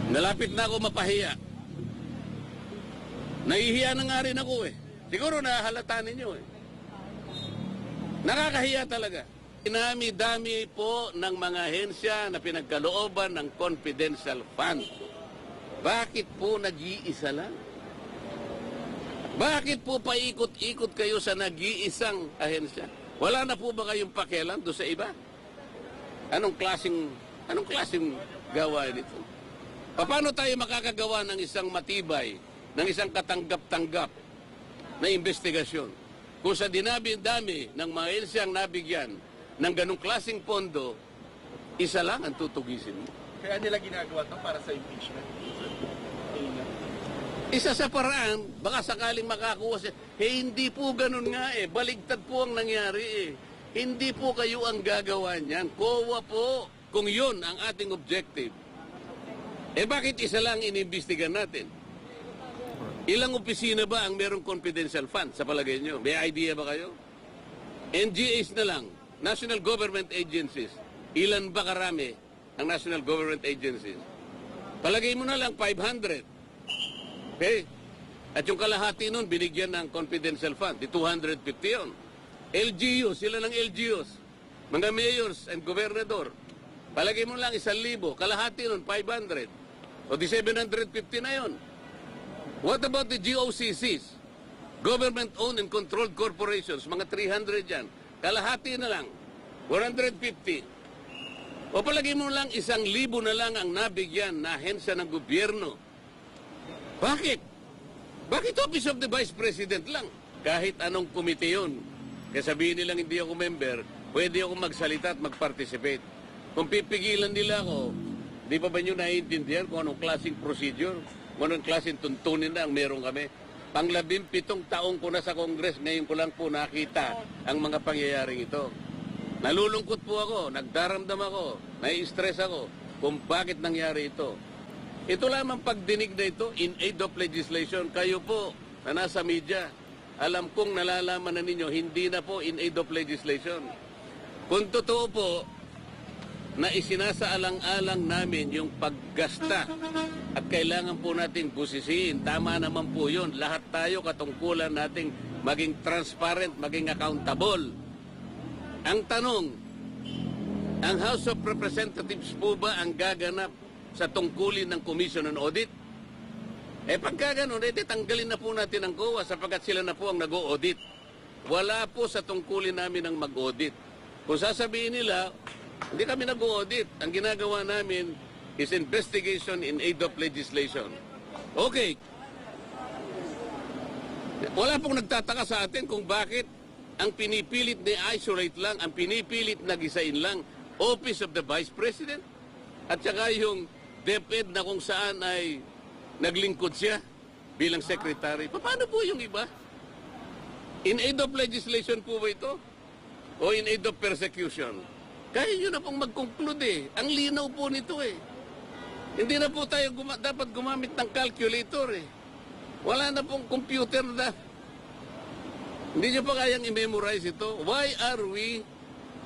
Nalapit na ako mapahiya. Nahihiya na nga rin ako eh. Siguro nahahalata ninyo eh. Nakakahiya talaga. Dinami-dami po ng mga ahensya na pinagkalooban ng confidential fund. Bakit po nag-iisa lang? Bakit po paikot-ikot kayo sa nag-iisang ahensya? Wala na po ba kayong pakialam doon sa iba? Anong klaseng gawain ito? Paano tayo makakagawa ng isang matibay, ng isang katanggap-tanggap na investigasyon? Kung sa dinabi-dami ng mga ahensyang nabigyan ng ganong klaseng pondo, isa lang ang tutugisin mo. Kaya nila ginagawa ito para sa impeachment. Isa sa paraan, baka sakaling makakuha siya. Hindi po ganun nga eh. Baligtad po ang nangyari eh. Hindi po kayo ang gagawa niyan. COA po, kung yun ang ating objective. Bakit isa lang inimbestigan natin? Ilang opisina ba ang merong confidential fund sa palagay nyo? May idea ba kayo? NGAs na lang, National Government Agencies. Ilan ba karami ang National Government Agencies? Palagay mo na lang 500. Okay? At yung kalahati nun, binigyan ng confidential fund. Di 250 yun. LGUs, sila ng LGUs. Mga mayors and gobernador. Palagay mo lang 1,000. Kalahati nun, 500. O di 750 na yun. What about the GOCCs? Government-owned and controlled corporations. Mga 300 yan. Kalahati na lang. 150. O palagay mo lang 1,000 na lang ang nabigyan na ahensya ng gobyerno. Bakit? Bakit Office of the Vice President lang? Kahit anong komite yun. Kaya sabihin nilang hindi ako member, pwede ako magsalita at mag-participate. Kung pipigilan nila ako, di pa ba nyo naiintindihan kung anong klaseng procedure, kung anong klaseng tuntunin na ang meron kami? Pang-17 taong ko na sa Congress, ngayon ko lang po nakita ang mga pangyayaring ito. Nalulungkot po ako, nagdaramdam ako, nai-stress ako kung bakit nangyari ito. Ito lamang pagdinig na ito, in aid of legislation, kayo po na nasa media, alam kong nalalaman na ninyo, hindi na po in aid of legislation. Kung totoo po, na isinasaalang-alang namin yung paggasta at kailangan po nating busisiin, tama naman po yun. Lahat tayo katungkulan nating maging transparent, maging accountable. Ang tanong, ang House of Representatives po ba ang gaganap sa tungkulin ng Commission on Audit? Pagka ganun, tanggalin na po natin ang COA sapagkat sila na po ang nag-o-audit. Wala po sa tungkulin namin ang mag-audit. Kung sasabihin nila, hindi kami nag-audit. Ang ginagawa namin is investigation in aid of legislation. Okay. Wala pong nagtataka sa atin kung bakit ang pinipilit na isolate lang, ang pinipilit na gisain lang, Office of the Vice President, at saka yung DepEd na kung saan ay naglingkod siya bilang secretary. Paano po yung iba? In aid of legislation po ba ito? O in aid of persecution? Kaya nyo na pong mag-conclude eh. Ang linaw po nito eh. Hindi na po tayo dapat gumamit ng calculator eh. Wala na pong computer na. Hindi nyo pa kayang i-memorize ito. Why are we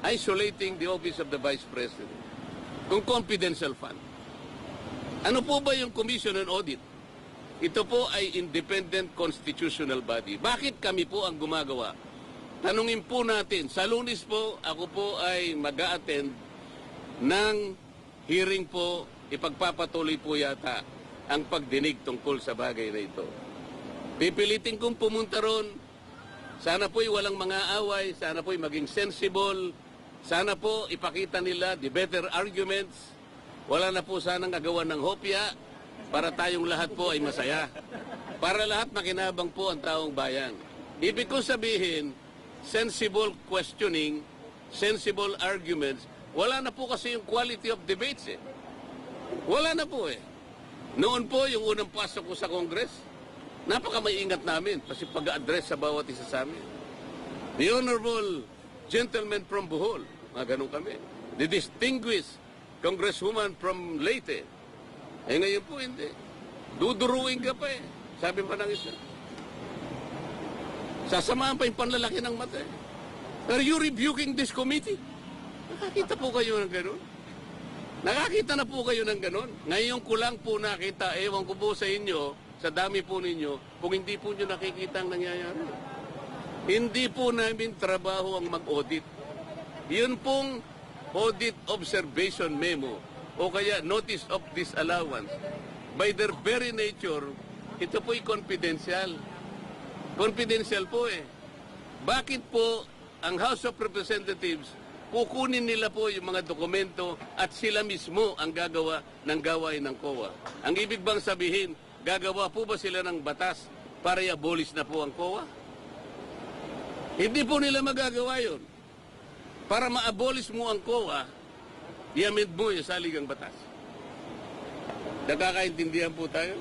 isolating the Office of the Vice President? Kung confidential fund. Ano po ba yung Commission on Audit? Ito po ay independent constitutional body. Bakit kami po ang gumagawa? Tanungin po natin, sa Lunes po, ako po ay mag-a-attend ng hearing po, ipagpapatuloy po yata ang pagdinig tungkol sa bagay na ito. Pipilitin kong pumunta ron, sana po'y walang mga away, sana po'y maging sensible, sana po ipakita nila the better arguments, wala na po sanang agawan ng hopya para tayong lahat po ay masaya. Para lahat makinabang po ang taong bayan. Ibig ko sabihin, sensible questioning, sensible arguments, wala na po kasi yung quality of debates eh. Wala na po eh. Noon po, yung unang pasok ko sa Congress, napaka-maingat namin kasi pag-address sa bawat isa sa amin. The Honorable Gentleman from Bohol, mga ganun kami. The Distinguished Congresswoman from Leyte. Ngayon po hindi. Duduruin ka pa eh. Sabi pa ng isa. Sasamahan pa yung panlalaki ng mata eh. Are you rebuking this committee? Nakakita po kayo ng gano'n? Nakakita na po kayo ng ganon. Ngayon ko lang po nakita, ewan ko po sa inyo, sa dami po ninyo, kung hindi po nyo nakikita ang nangyayari. Hindi po namin trabaho ang mag-audit. Yun pong audit observation memo o kaya notice of disallowance. By their very nature, ito po'y confidential. Confidential po eh. Bakit po ang House of Representatives kukunin nila po yung mga dokumento at sila mismo ang gagawa ng gawain ng COA? Ang ibig bang sabihin, gagawa po ba sila ng batas para i-abolish na po ang COA? Hindi po nila magagawa yun. Para ma-abolish mo ang COA, i-amend mo yung saligang batas. Nakakaintindihan po tayo?